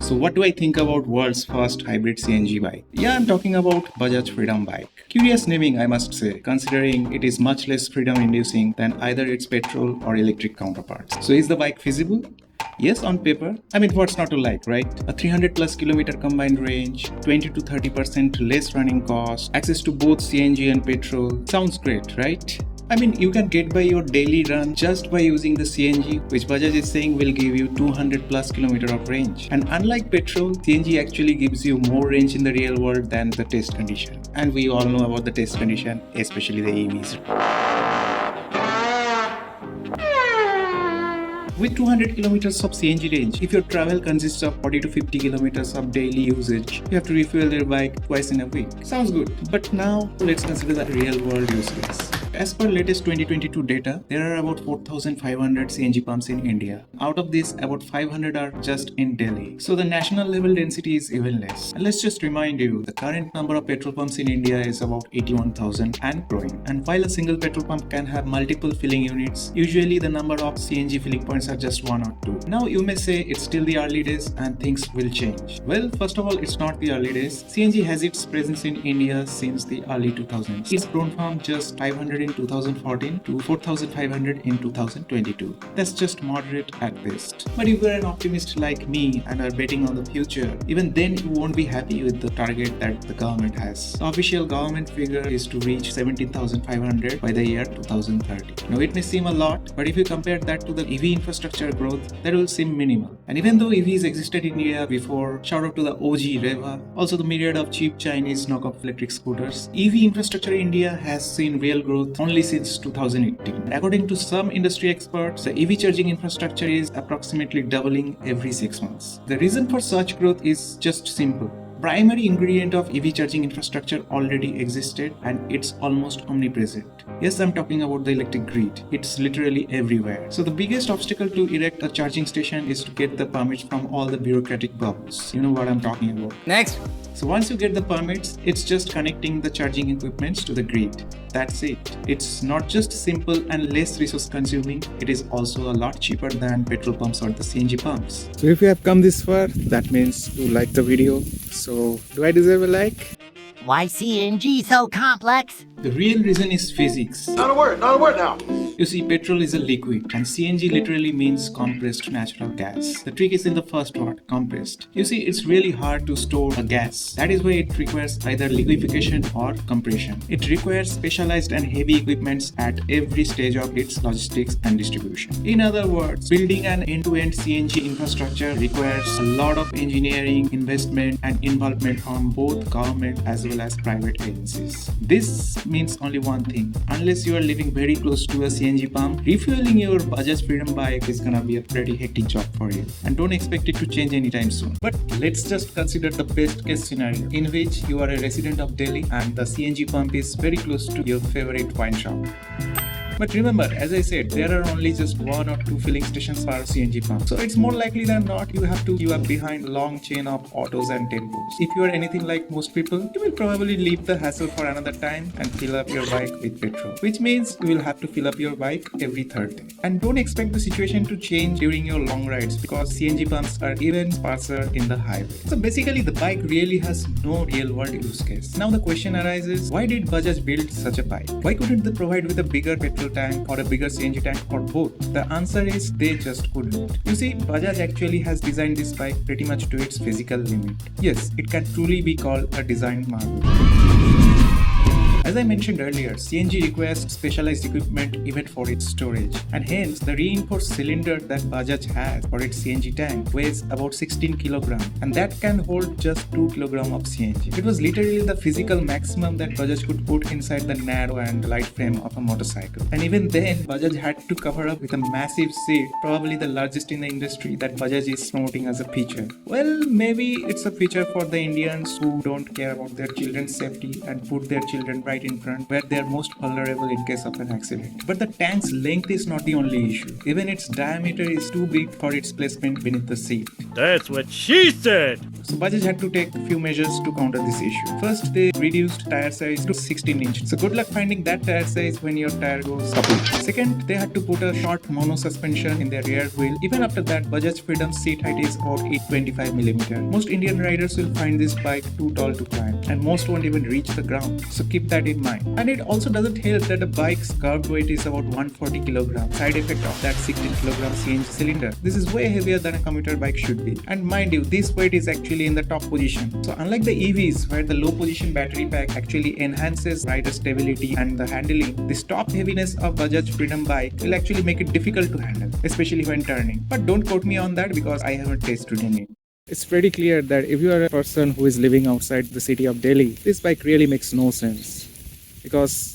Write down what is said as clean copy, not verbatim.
So what do I think about world's first hybrid CNG bike? Yeah, I'm talking about Bajaj Freedom Bike. Curious naming, I must say, considering it is much less freedom-inducing than either its petrol or electric counterparts. So is the bike feasible? Yes, on paper. I mean, what's not to like, right? A 300 plus kilometer combined range, 20 to 30% less running cost, access to both CNG and petrol. Sounds great, right? I mean, you can get by your daily run just by using the CNG, which Bajaj is saying will give you 200 plus kilometer of range. And unlike petrol, CNG actually gives you more range in the real world than the test condition. And we all know about the test condition, especially the EVs. With 200 kilometers of CNG range, if your travel consists of 40 to 50 kilometers of daily usage, you have to refuel your bike twice in a week. Sounds good. But now, let's consider the real world use case. As per latest 2022 data, there are about 4,500 CNG pumps in India. Out of this, about 500 are just in Delhi. So the national level density is even less. And let's just remind you, the current number of petrol pumps in India is about 81,000 and growing. And while a single petrol pump can have multiple filling units, usually the number of CNG filling points are just one or two. Now you may say it's still the early days and things will change. Well, first of all, it's not the early days. CNG has its presence in India since the early 2000s. It's grown from just 500 in 2014 to 4,500 in 2022. That's just moderate at best. But if you're an optimist like me and are betting on the future, even then you won't be happy with the target that the government has. The official government figure is to reach 17,500 by the year 2030. Now it may seem a lot, but if you compare that to the EV infrastructure growth, that will seem minimal. And even though EVs existed in India before, shout out to the OG Reva, also the myriad of cheap Chinese knockoff electric scooters, EV infrastructure in India has seen real growth only since 2018. According to some industry experts, the EV charging infrastructure is approximately doubling every 6 months. The reason for such growth is just simple. Primary ingredient of EV charging infrastructure already existed and it's almost omnipresent. Yes, I'm talking about the electric grid. It's literally everywhere. So the biggest obstacle to erect a charging station is to get the permits from all the bureaucratic bubbles. You know what I'm talking about. Next. So once you get the permits, it's just connecting the charging equipments to the grid. That's it. It's not just simple and less resource consuming, it is also a lot cheaper than petrol pumps or the CNG pumps. So if you have come this far, that means you like the video. So do I deserve a like? Why CNG so complex? The real reason is physics. Not a word now. You see, petrol is a liquid and CNG literally means compressed natural gas. The trick is in the first word, compressed. You see, it's really hard to store a gas. That is why it requires either liquefaction or compression. It requires specialized and heavy equipments at every stage of its logistics and distribution. In other words, building an end-to-end CNG infrastructure requires a lot of engineering, investment and involvement from both government as well as private agencies. This means only one thing. Unless you are living very close to a CNG pump, refueling your Bajaj Freedom bike is gonna be a pretty hectic job for you. And don't expect it to change anytime soon. But let's just consider the best case scenario in which you are a resident of Delhi and the CNG pump is very close to your favorite wine shop. But remember, as I said, there are only just one or two filling stations per CNG pump. So it's more likely than not you have to queue up behind a long chain of autos and tempos. If you are anything like most people, you will probably leave the hassle for another time and fill up your bike with petrol. Which means you will have to fill up your bike every third day. And don't expect the situation to change during your long rides because CNG pumps are even sparser in the highway. So basically the bike really has no real world use case. Now the question arises, why did Bajaj build such a bike? Why couldn't they provide with a bigger petrol tank or a bigger CNG tank or both? The answer is they just couldn't. You see, Bajaj actually has designed this bike pretty much to its physical limit. Yes, it can truly be called a design marvel. As I mentioned earlier, CNG requires specialized equipment even for its storage, and hence the reinforced cylinder that Bajaj has for its CNG tank weighs about 16 kg, and that can hold just 2 kg of CNG. It was literally the physical maximum that Bajaj could put inside the narrow and light frame of a motorcycle. And even then, Bajaj had to cover up with a massive seat, probably the largest in the industry, that Bajaj is promoting as a feature. Well, maybe it's a feature for the Indians who don't care about their children's safety and put their children right in front where they are most vulnerable in case of an accident. But the tank's length is not the only issue. Even its diameter is too big for its placement beneath the seat. That's what she said! So Bajaj had to take a few measures to counter this issue. First, they reduced tire size to 16 inch. So good luck finding that tire size when your tire goes kaput. Second, they had to put a short mono suspension in their rear wheel. Even after that, Bajaj Freedom's seat height is about 825mm. Most Indian riders will find this bike too tall to climb, and most won't even reach the ground. So keep that in mind. And it also doesn't help that the bike's curved weight is about 140 kg. Side effect of that 16 kg CNG cylinder. This is way heavier than a commuter bike should be. And mind you, this weight is actually in the top position. So unlike the EVs, where the low position battery pack actually enhances rider stability and the handling, this top heaviness of Bajaj Freedom bike will actually make it difficult to handle, especially when turning. But don't quote me on that because I haven't tested in it. It's pretty clear that if you are a person who is living outside the city of Delhi, this bike really makes no sense. Because